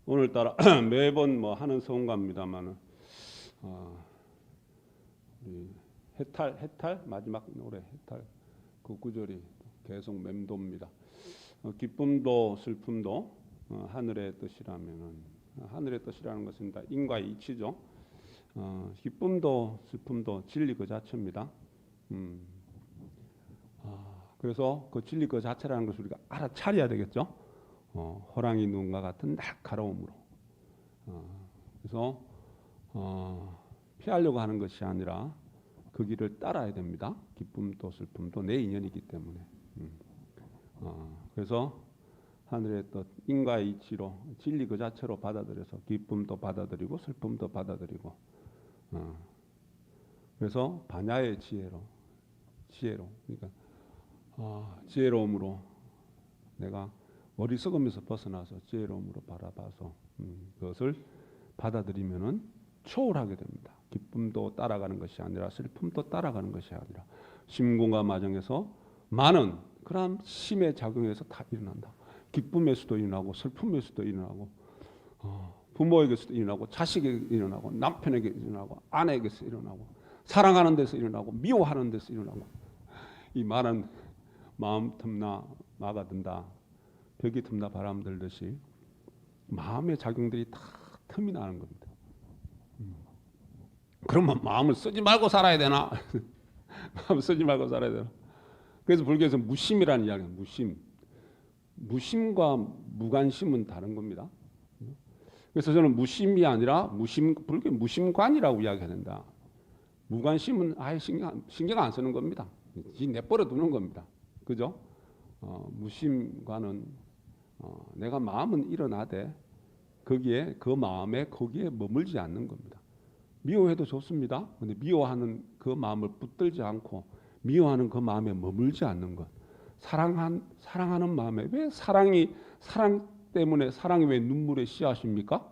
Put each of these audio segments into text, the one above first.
오늘따라 매번 뭐 하는 성가입니다만은 우리 해탈 마지막 노래 해탈 그 구절이 계속 맴돕니다. 기쁨도 슬픔도 하늘의 뜻이라면은 하늘의 뜻이라는 것은 다 인과의 이치죠. 기쁨도 슬픔도 진리 그 자체입니다. 그래서 그 진리 그 자체라는 것을 우리가 알아차려야 되겠죠. 호랑이 눈과 같은 날카로움으로. 그래서 피하려고 하는 것이 아니라 그 길을 따라야 됩니다. 기쁨도 슬픔도 내 인연이기 때문에. 그래서 하늘의 뜻, 인과의 이치로 진리 그 자체로 받아들여서 기쁨도 받아들이고 슬픔도 받아들이고. 그래서 반야의 지혜로, 그러니까 지혜로움으로 내가 어리석음에서 벗어나서 지혜로움으로 바라봐서 그것을 받아들이면은 초월하게 됩니다. 기쁨도 따라가는 것이 아니라 슬픔도 따라가는 것이 아니라 심공과 마정에서 많은 그런 심의 작용에서 다 일어난다. 기쁨에서도 일어나고 슬픔에서도 일어나고 부모에게서도 일어나고 자식에게 일어나고 남편에게 일어나고 아내에게서 일어나고 사랑하는 데서 일어나고 미워하는 데서 일어나고 이 많은 마음 틈나 마가 든다. 벽이 틈나 바람 들듯이 마음의 작용들이 다 틈이 나는 겁니다. 그러면 마음을 쓰지 말고 살아야 되나? 마음을 쓰지 말고 살아야 되나? 그래서 불교에서 무심이라는 이야기는 무심과 무관심은 다른 겁니다. 그래서 저는 무심이 아니라 불교 무심관이라고 이야기한다. 무관심은 아예 신경 안 쓰는 겁니다. 내버려 두는 겁니다. 그죠? 무심관은 내가 마음은 일어나되 그 마음에 거기에 머물지 않는 겁니다. 미워해도 좋습니다. 근데 미워하는 그 마음을 붙들지 않고 미워하는 그 마음에 머물지 않는 것. 사랑하는 마음에 왜 사랑 때문에 사랑이 왜 눈물의 씨앗입니까?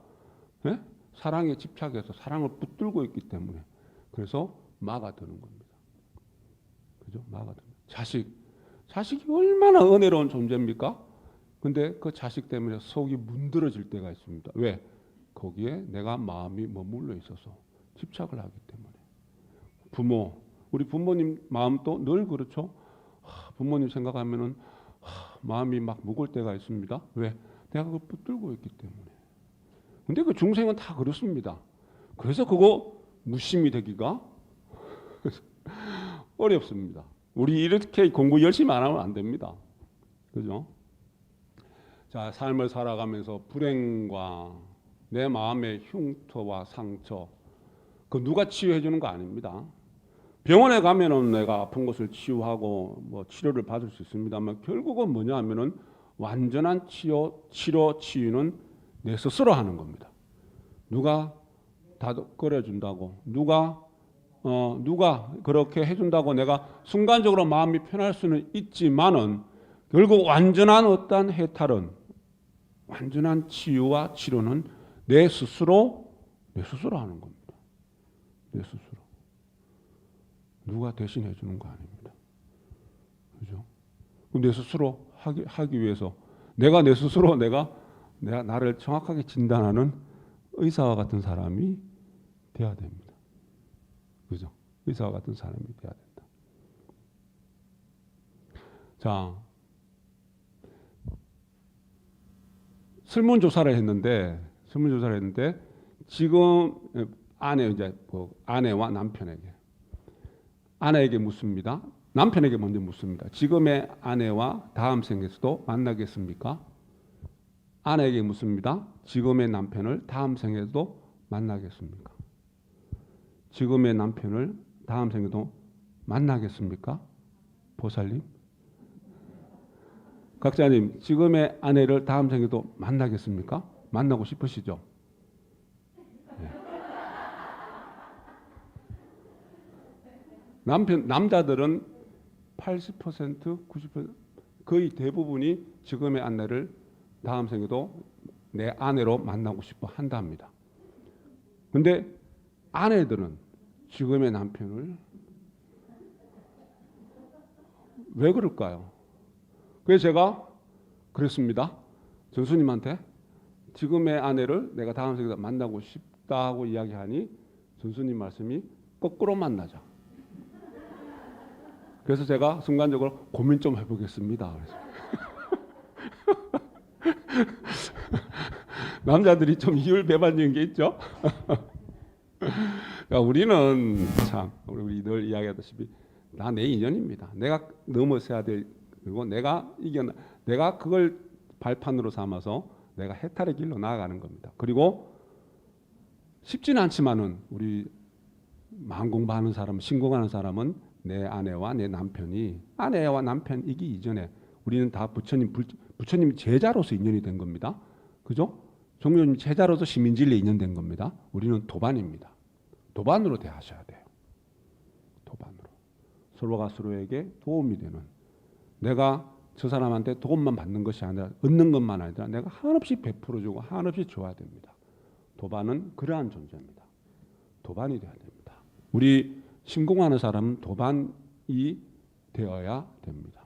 네? 사랑에 집착해서 사랑을 붙들고 있기 때문에 그래서 마가 드는 겁니다. 그죠? 마가 드는. 자식이 얼마나 은혜로운 존재입니까? 근데 그 자식 때문에 속이 문드러질 때가 있습니다. 왜? 거기에 내가 마음이 머물러 있어서 집착을 하기 때문에. 우리 부모님 마음도 늘 그렇죠. 부모님 생각하면은 마음이 막 무거울 때가 있습니다. 왜? 내가 그걸 붙들고 있기 때문에. 근데 그 중생은 다 그렇습니다. 그래서 그거 무심이 되기가 어렵습니다. 우리 이렇게 공부 열심히 안 하면 안 됩니다. 그죠? 자, 삶을 살아가면서 불행과 내 마음의 흉터와 상처, 그 누가 치유해 주는 거 아닙니다. 병원에 가면은 내가 아픈 것을 치유하고 뭐 치료를 받을 수 있습니다만 결국은 뭐냐 하면은 완전한 치유는 내 스스로 하는 겁니다. 누가 다독거려준다고 누가 그렇게 해준다고 내가 순간적으로 마음이 편할 수는 있지만은 결국 완전한 어떤 해탈은 완전한 치유와 치료는 내 스스로 하는 겁니다. 내 스스로. 누가 대신해 주는 거 아닙니다. 그죠? 내 스스로 하기 위해서 내가 내 스스로 내가 나를 정확하게 진단하는 의사와 같은 사람이 돼야 됩니다. 그죠? 의사와 같은 사람이 돼야 된다. 자, 설문조사를 했는데 지금 아내와 아내에게 묻습니다. 남편에게 먼저 묻습니다. 지금의 아내와 다음 생에서도 만나겠습니까? 아내에게 묻습니다. 지금의 남편을 다음 생에도 만나겠습니까? 지금의 남편을 다음 생에도 만나겠습니까? 보살님? 각자님, 지금의 아내를 다음 생에도 만나겠습니까? 만나고 싶으시죠? 네. 남자들은 80%, 90% 거의 대부분이 지금의 아내를 다음 생에도 내 아내로 만나고 싶어 한답니다. 근데 아내들은 지금의 남편을 왜 그럴까요? 그래서 제가 그랬습니다. 전수님한테 지금의 아내를 내가 다음 생에 만나고 싶다 하고 이야기하니 전수님 말씀이 거꾸로 만나자. 그래서 제가 순간적으로 고민 좀 해보겠습니다. 그래서 남자들이 좀 이율배반적인 게 있죠. 그러니까 우리는 참 우리 늘 이야기하다시피 다 내 인연입니다. 내가 넘어서야 될 그리고 내가 그걸 발판으로 삼아서 내가 해탈의 길로 나아가는 겁니다. 그리고 쉽지는 않지만은 우리 마음 공부하는 사람, 신공하는 사람은 내 아내와 내 남편이 아내와 남편이기 이전에 우리는 다 부처님 제자로서 인연이 된 겁니다. 그죠? 종교님 제자로서 시민진리에 인연된 겁니다. 우리는 도반입니다. 도반으로 대하셔야 돼요. 도반으로. 서로가 서로에게 도움이 되는 내가 저 사람한테 도움만 받는 것이 아니라 얻는 것만 아니라 내가 한없이 베풀어주고 한없이 줘야 됩니다. 도반은 그러한 존재입니다. 도반이 되어야 됩니다. 우리 신공하는 사람은 도반이 되어야 됩니다.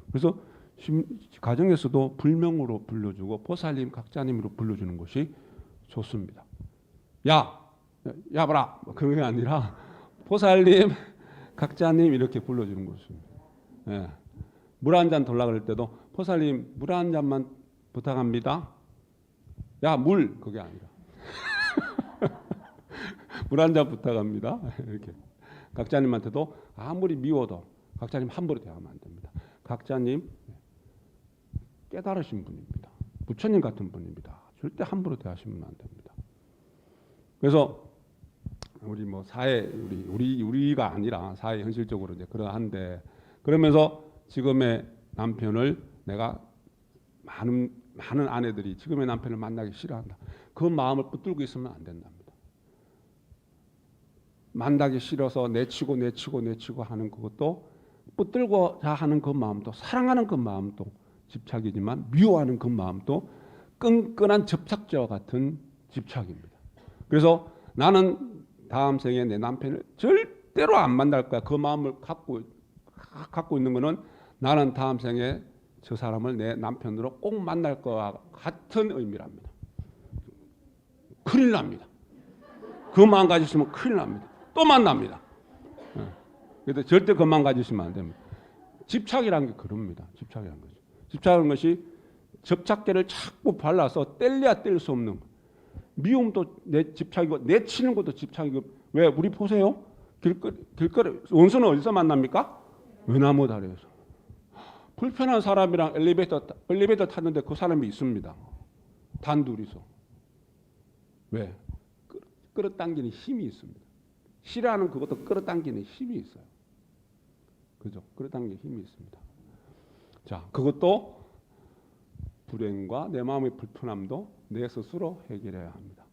그래서 가정에서도 불명으로 불러주고 보살님, 각자님으로 불러주는 것이 좋습니다. 야봐라 그런 게 아니라 보살님, 각자님 이렇게 불러주는 것입니다. 예. 물 한 잔 돌라 그럴 때도 보살님 물 한 잔만 부탁합니다. 야, 물 그게 아니라 물 한 잔 부탁합니다. 이렇게 각자님한테도 아무리 미워도 각자님 함부로 대하면 안 됩니다. 각자님 깨달으신 분입니다. 부처님 같은 분입니다. 절대 함부로 대하시면 안 됩니다. 그래서 우리 뭐 사회 우리가 아니라 사회 현실적으로 이제 그러한데 그러면서 지금의 남편을 내가 많은 아내들이 지금의 남편을 만나기 싫어한다. 그 마음을 붙들고 있으면 안 된답니다. 만나기 싫어서 내치고 하는 그것도 붙들고자 하는 그 마음도 사랑하는 그 마음도 집착이지만 미워하는 그 마음도 끈끈한 접착제와 같은 집착입니다. 그래서 나는 다음 생에 내 남편을 절대로 안 만날 거야. 그 마음을 갖고 있는 거는 나는 다음 생에 저 사람을 내 남편으로 꼭 만날 거와 같은 의미랍니다. 큰일 납니다. 그 마음 가지시면 큰일 납니다. 또 만납니다. 그래서 절대 그 마음 가지시면 안 됩니다. 집착이라는 게 그럽니다. 집착이라는 거죠. 집착하는 것이 접착제를 자꾸 발라서 뗄래야 뗄 수 없는 미움도 내 집착이고 내치는 것도 집착이고 왜 우리 보세요. 길거리 원수는 어디서 만납니까? 외나무 다리에서. 불편한 사람이랑 엘리베이터 탔는데 그 사람이 있습니다. 단둘이서. 왜? 끌어당기는 힘이 있습니다. 싫어하는 그것도 끌어당기는 힘이 있어요. 그죠? 끌어당기는 힘이 있습니다. 자, 그것도 불행과 내 마음의 불편함도 내 스스로 해결해야 합니다.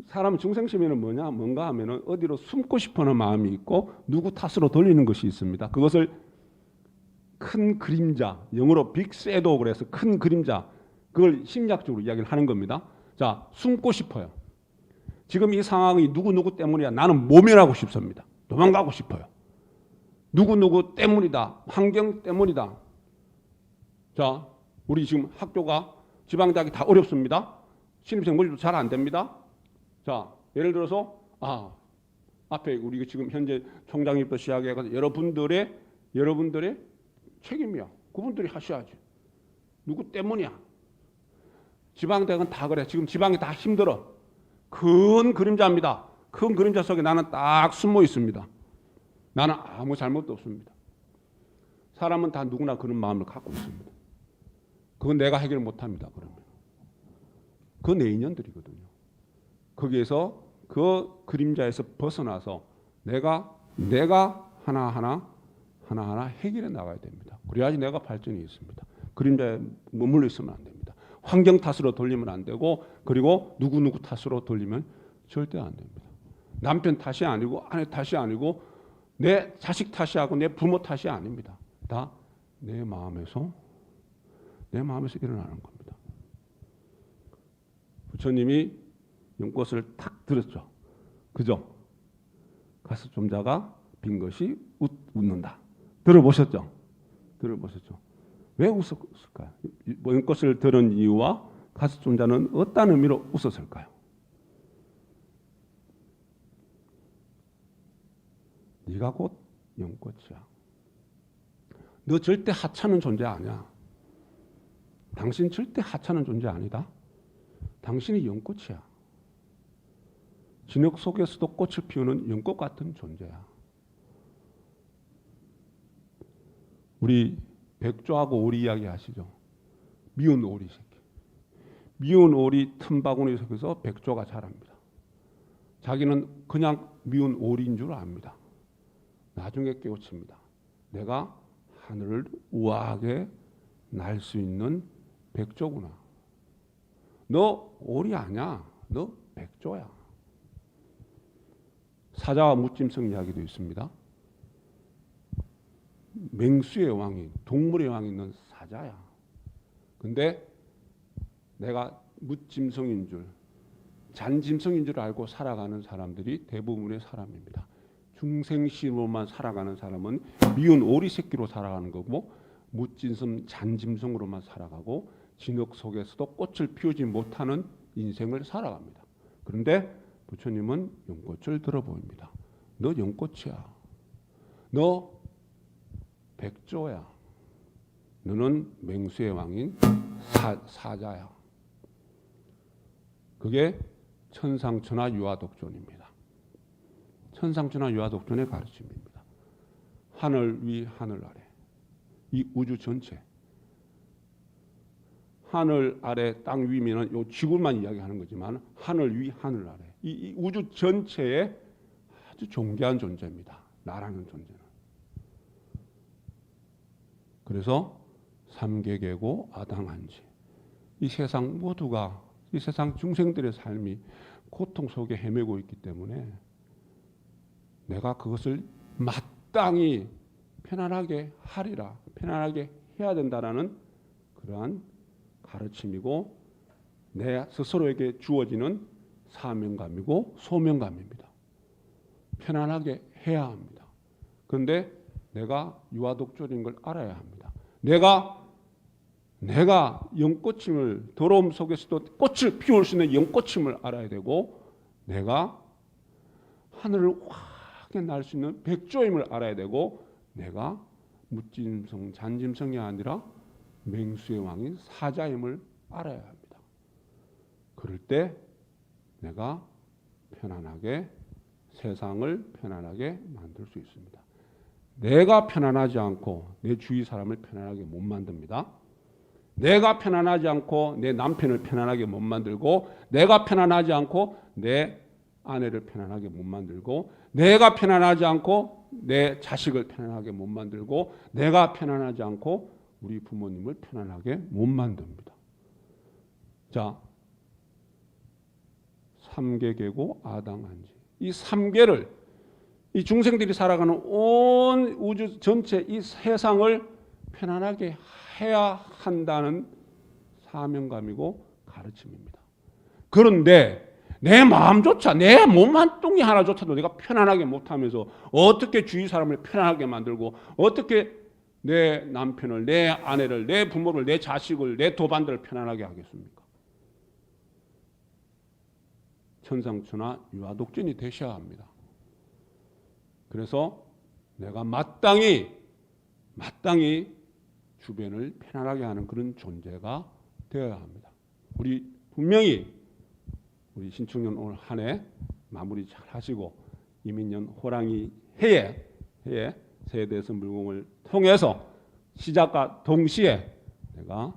사람 중생심에는 뭔가 하면은 어디로 숨고 싶어하는 마음이 있고 누구 탓으로 돌리는 것이 있습니다. 그것을 큰 그림자, 영어로 빅 섀도우 그래서 큰 그림자, 그걸 심리학적으로 이야기를 하는 겁니다. 자, 숨고 싶어요. 지금 이 상황이 누구 때문이야. 나는 모면하고 싶습니다. 도망가고 싶어요. 누구 때문이다. 환경 때문이다. 자, 우리 지금 학교가 지방대학이 다 어렵습니다. 신입생 모집도 잘 안 됩니다. 자, 예를 들어서 앞에 우리 지금 현재 총장님부터 시작해서 여러분들의 책임이야. 그분들이 하셔야지. 누구 때문이야. 지방대학은 다 그래. 지금 지방이 다 힘들어. 큰 그림자입니다. 큰 그림자 속에 나는 딱 숨어 있습니다. 나는 아무 잘못도 없습니다. 사람은 다 누구나 그런 마음을 갖고 있습니다. 그건 내가 해결 못합니다. 그러면 그건 내 인연들이거든요. 거기에서 그 그림자에서 벗어나서 내가 하나하나 해결해 나가야 됩니다. 그래야지 내가 발전이 있습니다. 그림자에 머물러 있으면 안 됩니다. 환경 탓으로 돌리면 안 되고 그리고 누구 탓으로 돌리면 절대 안 됩니다. 남편 탓이 아니고 아내 탓이 아니고 내 자식 탓이 하고 내 부모 탓이 아닙니다. 다 내 마음에서 일어나는 겁니다. 부처님이 연꽃을 탁 들었죠. 그죠? 가서 좀자가 빈 것이 웃는다. 들어보셨죠? 왜 웃었을까요? 연꽃을 들은 이유와 가스존자는 어떤 의미로 웃었을까요? 네가 곧 연꽃이야. 너 절대 하찮은 존재 아니야. 당신 절대 하찮은 존재 아니다. 당신이 연꽃이야. 진흙 속에서도 꽃을 피우는 연꽃 같은 존재야. 우리 백조하고 오리 이야기 아시죠? 미운 오리 새끼. 미운 오리 틈바구니 속에서 백조가 자랍니다. 자기는 그냥 미운 오리인 줄 압니다. 나중에 깨우칩니다. 내가 하늘을 우아하게 날 수 있는 백조구나. 너 오리 아니야. 너 백조야. 사자와 무짐승 이야기도 있습니다. 맹수의 왕이, 동물의 왕이 있는 사자야. 근데 내가 무짐승인 줄, 잔짐승인 줄 알고 살아가는 사람들이 대부분의 사람입니다. 중생심으로만 살아가는 사람은 미운 오리 새끼로 살아가는 거고, 무짐승, 잔짐승으로만 살아가고 진흙 속에서도 꽃을 피우지 못하는 인생을 살아갑니다. 그런데 부처님은 연꽃을 들어 보입니다. 너 연꽃이야. 너 백조야. 너는 맹수의 왕인 사자야. 그게 천상천하 유화독존입니다. 천상천하 유화독존의 가르침입니다. 하늘 위 하늘 아래. 이 우주 전체. 하늘 아래 땅 위면은 요 지구만 이야기하는 거지만 하늘 위 하늘 아래. 이 우주 전체에 아주 존귀한 존재입니다. 나라는 존재는. 그래서 삼계계고 아당한지. 이 세상 모두가, 이 세상 중생들의 삶이 고통 속에 헤매고 있기 때문에 내가 그것을 마땅히 편안하게 하리라, 편안하게 해야 된다라는 그러한 가르침이고 내 스스로에게 주어지는 사명감이고 소명감입니다. 편안하게 해야 합니다. 그런데 내가 유아독존인 걸 알아야 합니다. 내가 연꽃임을, 더러움 속에서도 꽃을 피울 수 있는 연꽃임을 알아야 되고 내가 하늘을 확 날 수 있는 백조임을 알아야 되고 내가 무짐승, 잔짐승이 아니라 맹수의 왕인 사자임을 알아야 합니다. 그럴 때 내가 편안하게 세상을 편안하게 만들 수 있습니다. 내가 편안하지 않고 내 주위 사람을 편안하게 못 만듭니다. 내가 편안하지 않고 내 남편을 편안하게 못 만들고 내가 편안하지 않고 내 아내를 편안하게 못 만들고 내가 편안하지 않고 내 자식을 편안하게 못 만들고 내가 편안하지 않고 우리 부모님을 편안하게 못 만듭니다. 자, 삼계계고 아당한지. 이 삼계를 이 중생들이 살아가는 온 우주 전체 이 세상을 편안하게 해야 한다는 사명감이고 가르침입니다. 그런데 내 마음조차 내 몸 한 뚱이 하나조차도 내가 편안하게 못하면서 어떻게 주위 사람을 편안하게 만들고 어떻게 내 남편을, 내 아내를, 내 부모를, 내 자식을, 내 도반들을 편안하게 하겠습니까? 천상천하 유아독존이 되셔야 합니다. 그래서 내가 마땅히 주변을 편안하게 하는 그런 존재가 되어야 합니다. 우리 분명히 우리 신축년 오늘 한 해 마무리 잘 하시고 이민년 호랑이 해에 세대에서 물공을 통해서 시작과 동시에 내가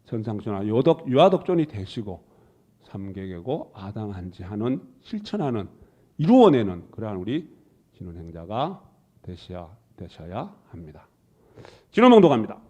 천상천하 유아독존이 되시고 삼계계고 아당한지 하는 실천하는 이루어내는 그러한 우리 진운행자가 되셔야 합니다. 진원봉독합니다.